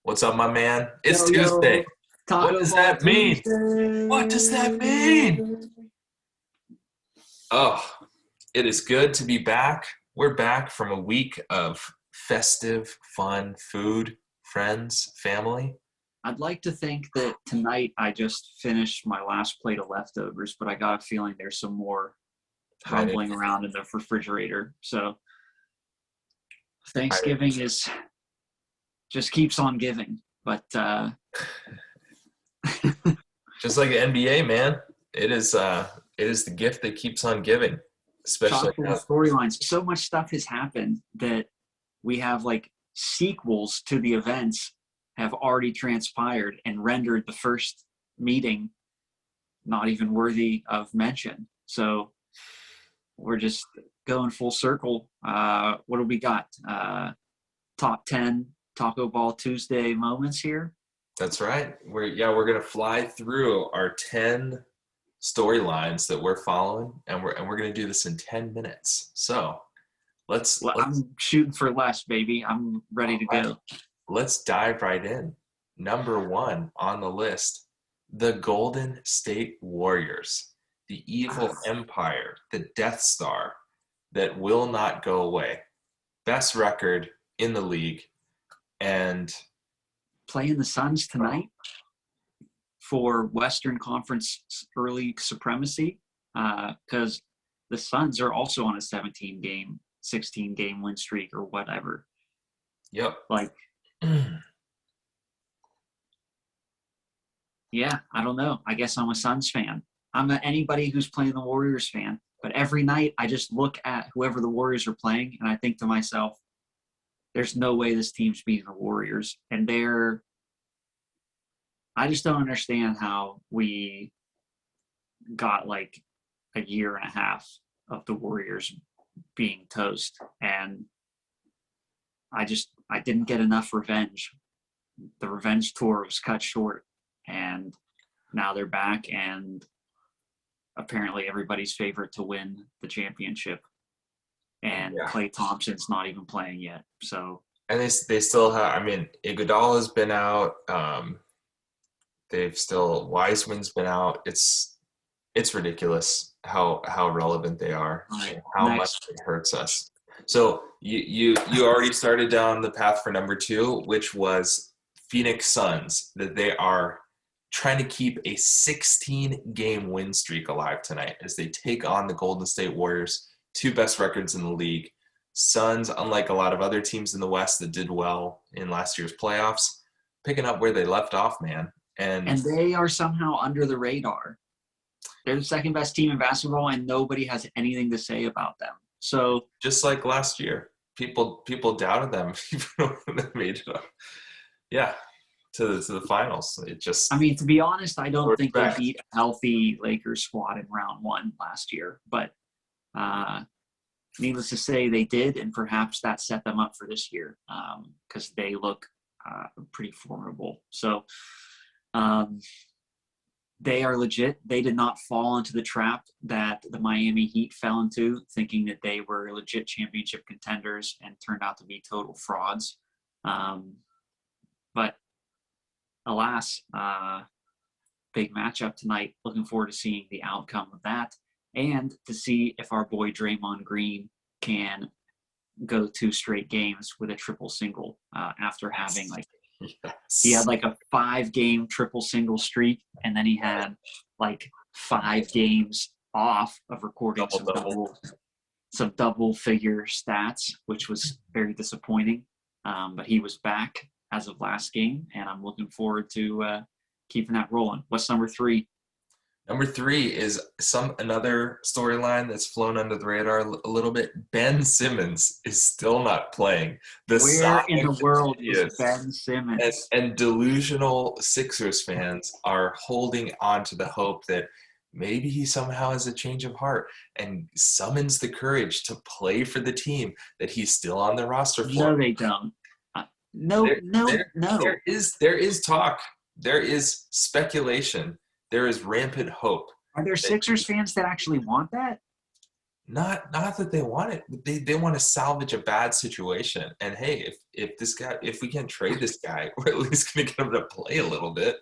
What's up, my man? It's Yo, yo, Tuesday. What Taco does Ball that mean? Tuesday. What does that mean? Oh, it is good to be back. We're back from a week of festive, fun food, friends, family. I'd like to think that tonight I just finished my last plate of leftovers, but I got a feeling there's some more Hiding, rumbling around in the refrigerator. So hiding. Thanksgiving is just keeps on giving. But Just like the NBA, man. It is the gift that keeps on giving, especially chock full now. of storylines. So much stuff has happened that we have like sequels to the events have already transpired and rendered the first meeting not even worthy of mention. So we're just going full circle. What do we got? Top 10 Taco Ball Tuesday moments here. That's right. We're gonna fly through our 10 storylines that we're following, and we're gonna do this in 10 minutes. So Well, let's I'm shooting for less, baby. I'm ready to all right, go. let's dive right in. Number one on the list, the Golden State Warriors, the evil empire, the Death Star that will not go away. Best record in the league, and Playing the Suns tonight for Western Conference early supremacy because the Suns are also on a 16 game win streak or whatever. yep. Like, yeah, I don't know. I guess I'm a Suns fan. I'm not anybody who's playing the Warriors fan. But every night I just look at whoever the Warriors are playing and I think to myself, there's no way this team's beating the Warriors. And I just don't understand how we got like a year and a half of the Warriors being toast. And I didn't get enough revenge. The revenge tour was cut short. And now they're back and apparently everybody's favorite to win the championship. And Yeah. Klay Thompson's not even playing yet. So And they still have. I mean, Iguodala's been out. They've still Wiseman's been out. It's ridiculous how relevant they are right, and how much next. it hurts us. So you already started down the path for number two, which was Phoenix Suns, that they are trying to keep a 16-game win streak alive tonight as they take on the Golden State Warriors, two best records in the league. Suns, unlike a lot of other teams in the West that did well in last year's playoffs, picking up where they left off, man. And they are somehow under the radar. They're the second best team in basketball, and nobody has anything to say about them. So just like last year, people doubted them even when they made it up. Yeah, to the finals. It just, I mean, to be honest, I don't think they respect. beat a healthy Lakers squad in round one last year. But needless to say, they did, and perhaps that set them up for this year because they look pretty formidable. So they are legit. They did not fall into the trap that the Miami Heat fell into, thinking that they were legit championship contenders and turned out to be total frauds. But alas, big matchup tonight. Looking forward to seeing the outcome of that and to see if our boy Draymond Green can go 2 straight games with a triple single after having like he had like a 5-game triple single streak, and then he had like 5 games off of recording some double figure stats, which was very disappointing. But he was back as of last game, and I'm looking forward to keeping that rolling. What's number 3? Number 3 is another storyline that's flown under the radar a little bit. Ben Simmons is still not playing. Where in the world is Ben Simmons? And delusional Sixers fans are holding on to the hope that maybe he somehow has a change of heart and summons the courage to play for the team, that he's still on the roster for. No, they don't. No. There is talk. There is speculation. There is rampant hope. Are there Sixers fans that actually want that? Not that they want it. They want to salvage a bad situation. And hey, if we can't trade this guy, we're at least going to get him to play a little bit.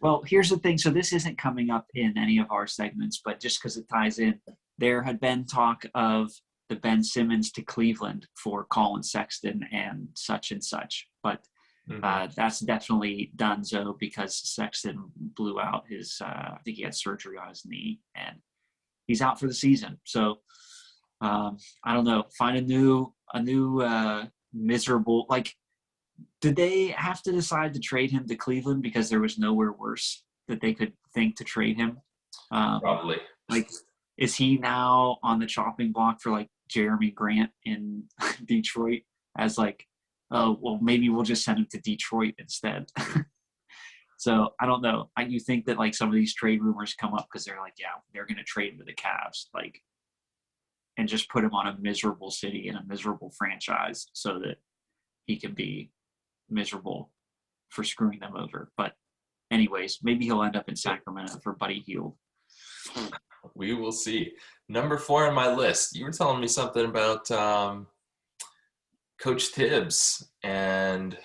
Well, here's the thing. So this isn't coming up in any of our segments, but just because it ties in, there had been talk of the Ben Simmons to Cleveland for Colin Sexton and such. But that's definitely donezo because Sexton blew out his, I think he had surgery on his knee, and he's out for the season. So I don't know. Find a new miserable, like, did they have to decide to trade him to Cleveland because there was nowhere worse that they could think to trade him? Probably. Like, is he now on the chopping block for like Jeremy Grant in Detroit as like, oh, well, maybe we'll just send him to Detroit instead. So I don't know. You think that like some of these trade rumors come up because they're like, yeah, they're going to trade him to the Cavs, like, and just put him on a miserable city and a miserable franchise so that he can be miserable for screwing them over. But anyways, maybe he'll end up in Sacramento for Buddy Hield. We will see. Number 4 on my list. You were telling me something about Coach Tibbs and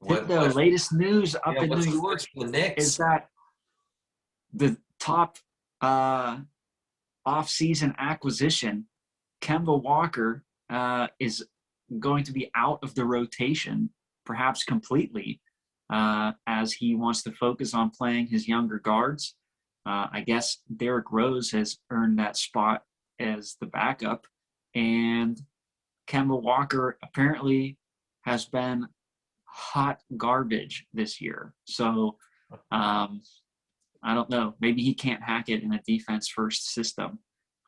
The latest news up in New York is that the top off-season acquisition, Kemba Walker, is going to be out of the rotation, perhaps completely, as he wants to focus on playing his younger guards. I guess Derrick Rose has earned that spot as the backup, and Kemba Walker apparently has been hot garbage this year. So I don't know. Maybe he can't hack it in a defense-first system.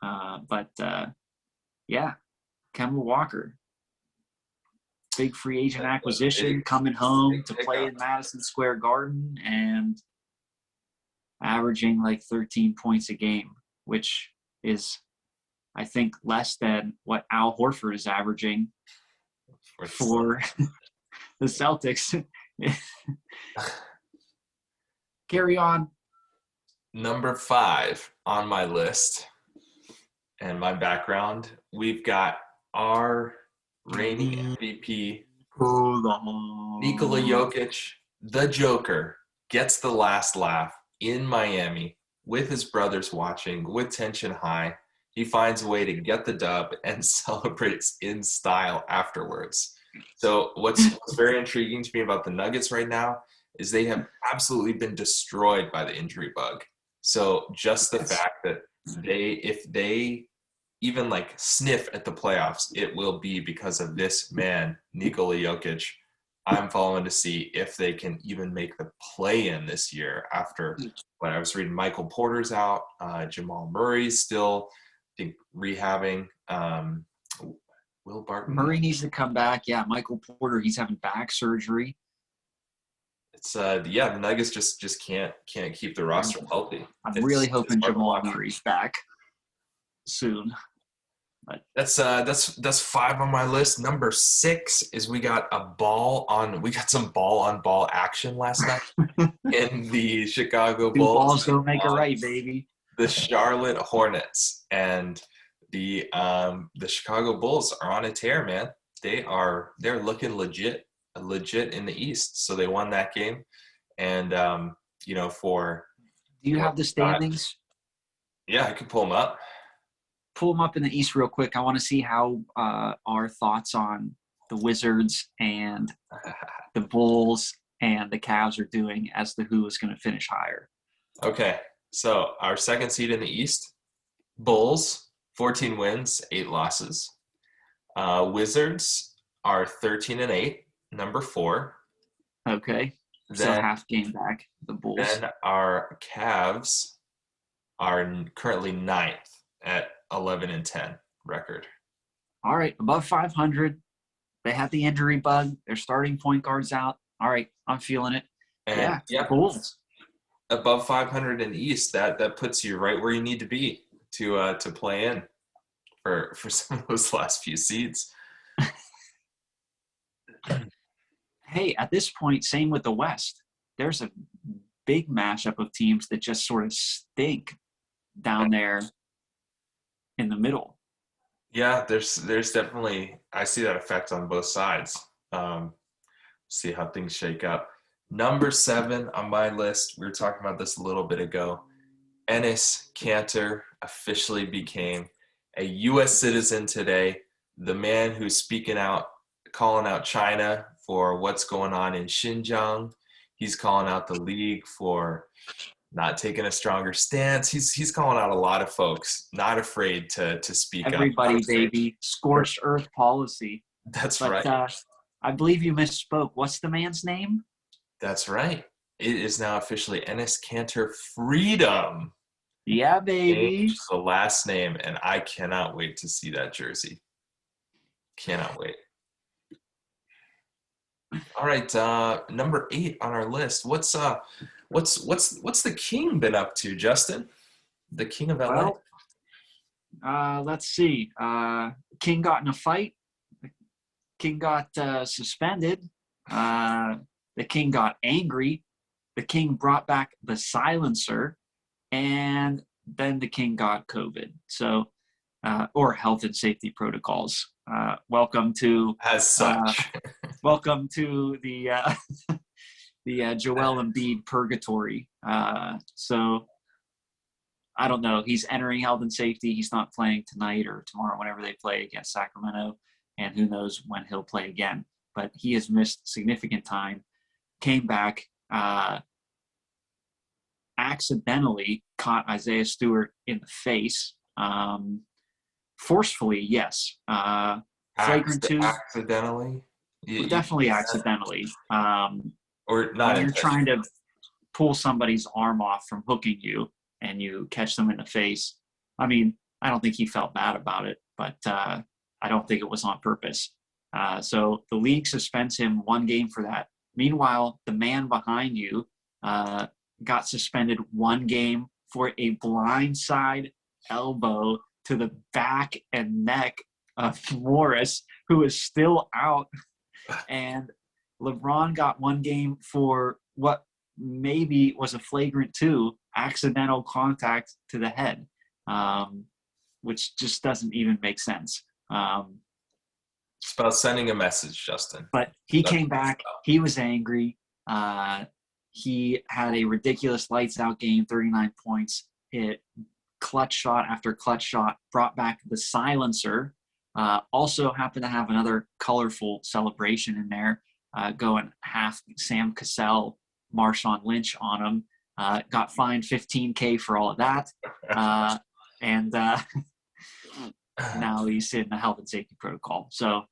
But yeah, Kemba Walker, big free agent acquisition, coming home to play in Madison Square Garden and averaging like 13 points a game, which is, I think, less than what Al Horford is averaging for the Celtics. Carry on. Number 5 on my list and my background, we've got our reigning MVP, Nikola Jokic, the Joker, gets the last laugh in Miami with his brothers watching, with tension high. He finds a way to get the dub and celebrates in style afterwards. So what's very intriguing to me about the Nuggets right now is they have absolutely been destroyed by the injury bug. So just the fact that if they even like sniff at the playoffs, it will be because of this man, Nikola Jokic. I'm following to see if they can even make the play-in this year after when I was reading Michael Porter's out, Jamal Murray's still, I think, rehabbing. Will Barton. Murray needs to come back. Yeah, Michael Porter, he's having back surgery. It's the Nuggets just can't keep the roster healthy. I'm really hoping Jamal Murray's back soon. But that's 5 on my list. Number 6 is we got some ball on ball action last night in the Chicago Bulls. Balls don't make a right, baby. The Charlotte Hornets and the Chicago Bulls are on a tear, man. They're looking legit in the East. So they won that game, and for. Do you have the standings? Yeah, I can pull them up. Pull them up in the East real quick. I want to see how our thoughts on the Wizards and the Bulls and the Cavs are doing as to who is going to finish higher. Okay, so our second seed in the East, Bulls, 14 wins, 8 losses. Wizards are 13-8, number 4. Okay, so half game back, the Bulls. Then our Cavs are currently 9th at 11-10 record. All right, above 500. They have the injury bug. They're starting point guards out. All right, I'm feeling it. And Bulls. Above 500 in the East, that puts you right where you need to be to play in for some of those last few seeds. Hey, at this point, same with the West. There's a big mashup of teams that just sort of stink down there in the middle. Yeah, there's definitely I see that effect on both sides. See how things shake out. Number 7 on my list, we were talking about this a little bit ago. Enes Kanter officially became a U.S. citizen today. The man who's speaking out, calling out China for what's going on in Xinjiang. He's calling out the league for not taking a stronger stance. He's calling out a lot of folks, not afraid to speak up. Everybody, baby, scorched earth policy. That's But right. I believe you misspoke. What's the man's name? That's right. It is now officially Enes Kanter Freedom. Yeah, baby. Changed the last name, and I cannot wait to see that jersey. Cannot wait. All right, number 8 on our list. What's the King been up to, Justin? The King of LA. Well, let's see. King got in a fight. King got suspended. The King got angry. The King brought back the silencer, and then the King got COVID. So, or health and safety protocols. Welcome to As such. welcome to the the Joel Embiid purgatory. So I don't know. He's entering health and safety. He's not playing tonight or tomorrow, whenever they play against Sacramento, and who knows when he'll play again. But he has missed significant time. Came back, accidentally caught Isaiah Stewart in the face. Forcefully, yes. Flagrant 2. Accidentally? Definitely accidentally. Or not when you're trying to pull somebody's arm off from hooking you and you catch them in the face. I mean, I don't think he felt bad about it, but I don't think it was on purpose. So the league suspends him 1 game for that. Meanwhile, the man behind you got suspended 1 game for a blindside elbow to the back and neck of Morris, who is still out. And LeBron got 1 game for what maybe was a flagrant 2, accidental contact to the head, which just doesn't even make sense. It's about sending a message, Justin. But he came back. He was angry. He had a ridiculous lights-out game, 39 points. Hit clutch shot after clutch shot, brought back the silencer. Also happened to have another colorful celebration in there, going half Sam Cassell, Marshawn Lynch on him. Got fined $15K for all of that. And now he's in the health and safety protocol. So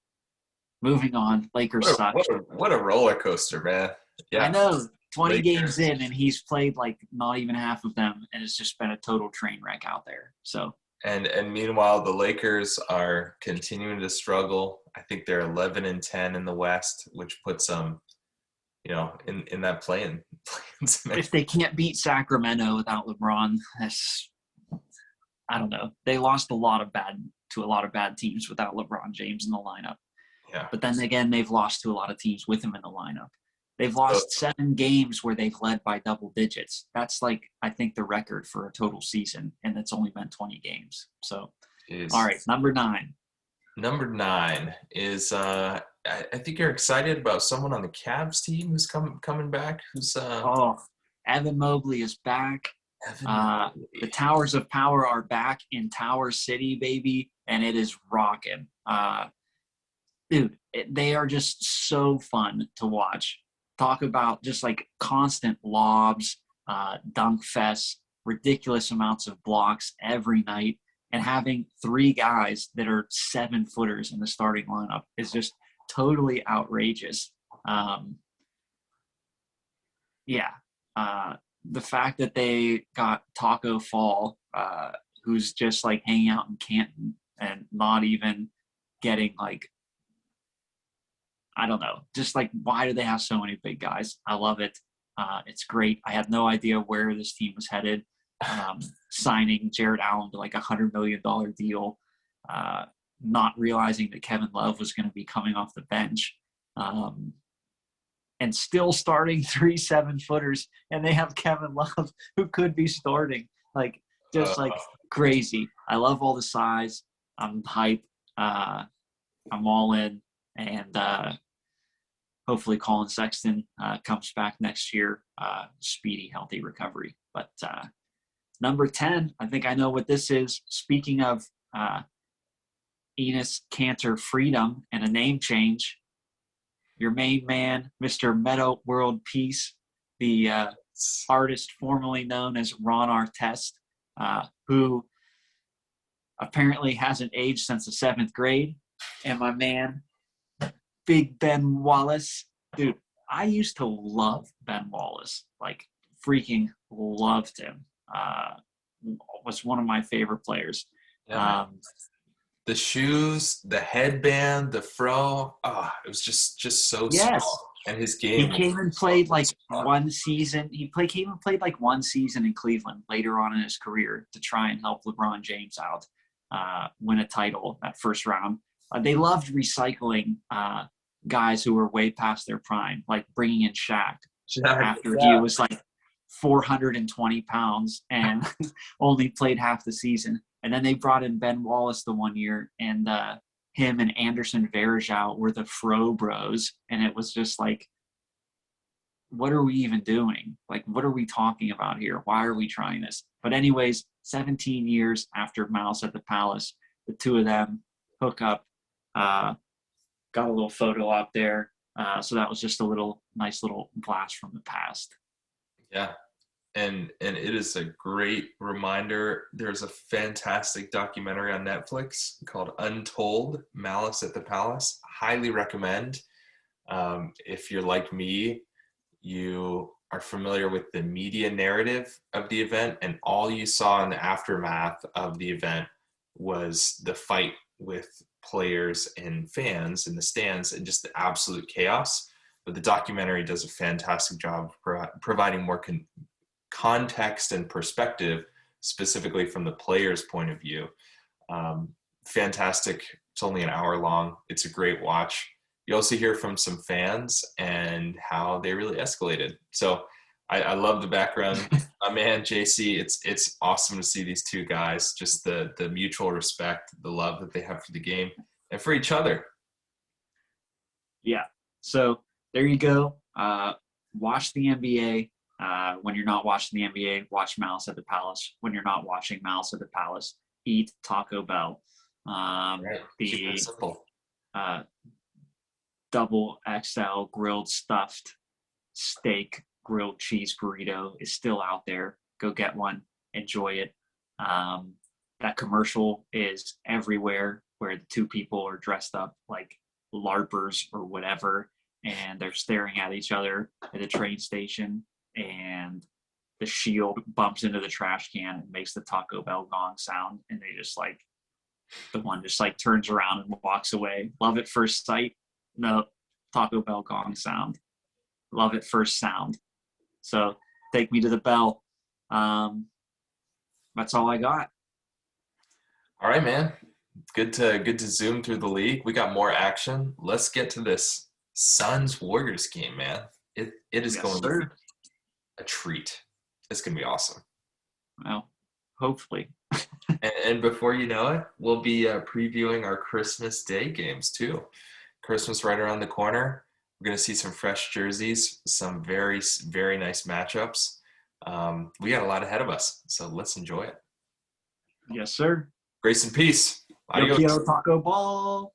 moving on, Lakers suck. What a roller coaster, man. Yeah. I know. 20 Lakers. games in, and he's played like not even half of them, and it's just been a total train wreck out there. So. And meanwhile, the Lakers are continuing to struggle. I think they're 11-10 in the West, which puts them, in that playing. If they can't beat Sacramento without LeBron, I don't know. They lost to a lot of bad teams without LeBron James in the lineup. Yeah. But then again, they've lost to a lot of teams with him in the lineup. They've lost 7 games where they've led by double digits. That's I think the record for a total season, and it's only been 20 games. So, all right, number 9. Number 9 is I think you're excited about someone on the Cavs team who's coming back. Who's Evan Mobley is back. The Towers of Power are back in Tower City, baby, and it is rocking. Dude, they are just so fun to watch. Talk about just constant lobs, dunk fests, ridiculous amounts of blocks every night, and having 3 guys that are 7-footers in the starting lineup is just totally outrageous. The fact that they got Taco Fall, who's just hanging out in Canton and not even getting I don't know, just why do they have so many big guys? I love it. It's great. I had no idea where this team was headed. Signing Jared Allen to $100 million deal, not realizing that Kevin Love was going to be coming off the bench, and still starting 3 7-footers, and they have Kevin Love who could be starting. just like crazy. I love all the size. I'm hype. I'm all in, and hopefully Colin Sexton comes back next year. Speedy, healthy recovery. But number 10, I think I know what this is. Speaking of Enes Kanter freedom and a name change, your main man, Mr. Meta World Peace, the artist formerly known as Ron Artest, who apparently hasn't aged since the 7th grade. And my man, Big Ben Wallace. Dude, I used to love Ben Wallace. Like, freaking loved him. Was one of my favorite players. Yeah, the shoes, the headband, the fro. It was just so Yes. small. And his He game. came and played like one season. Came and played like one season in Cleveland later on in his career to try and help LeBron James out win a title that first round. They loved recycling guys who were way past their prime, like bringing in Shaq after he was like 420 pounds and only played half the season. And then they brought in Ben Wallace the one year, and him and Anderson Varejao were the Fro Bros. And it was just like, what are we even doing? Like, what are we talking about here? Why are we trying this? But anyways, 17 years after Malice at the Palace, the two of them hook up. Got a little photo up there. So that was just a nice little blast from the past. Yeah. And it is a great reminder. There's a fantastic documentary on Netflix called Untold, Malice at the Palace. Highly recommend. If you're like me, you are familiar with the media narrative of the event, and all you saw in the aftermath of the event was the fight with players and fans in the stands and just the absolute chaos. But the documentary does a fantastic job providing more context and perspective, specifically from the player's point of view. Fantastic. It's only an hour long. It's a great watch. You also hear from some fans and how they really escalated. So I love the background. My man, JC, it's awesome to see these two guys, just the mutual respect, the love that they have for the game and for each other. Yeah. So there you go. Watch the NBA. When you're not watching the NBA, watch Malice at the Palace. When you're not watching Malice at the Palace, eat Taco Bell. Right. Keep it simple. Double XL grilled stuffed steak grilled cheese burrito is still out there. Go get one. Enjoy it. That commercial is everywhere where the two people are dressed up like LARPers or whatever, and they're staring at each other at a train station, and the shield bumps into the trash can and makes the Taco Bell gong sound, and they just like, the one just like turns around and walks away. Love at first sight. No, Taco Bell gong sound. Love at first sound. So take me to the bell. That's all I got. All right, man. Good to zoom through the league. We got more action. Let's get to this Suns Warriors game, man. It is going to be a treat. It's going to be awesome. Well, hopefully. And before you know it, we'll be previewing our Christmas Day games too. Christmas right around the corner. We're going to see some fresh jerseys, some very, very nice matchups. We got a lot ahead of us, so let's enjoy it. Yes, sir. Grace and peace. Yo quiero Taco Ball.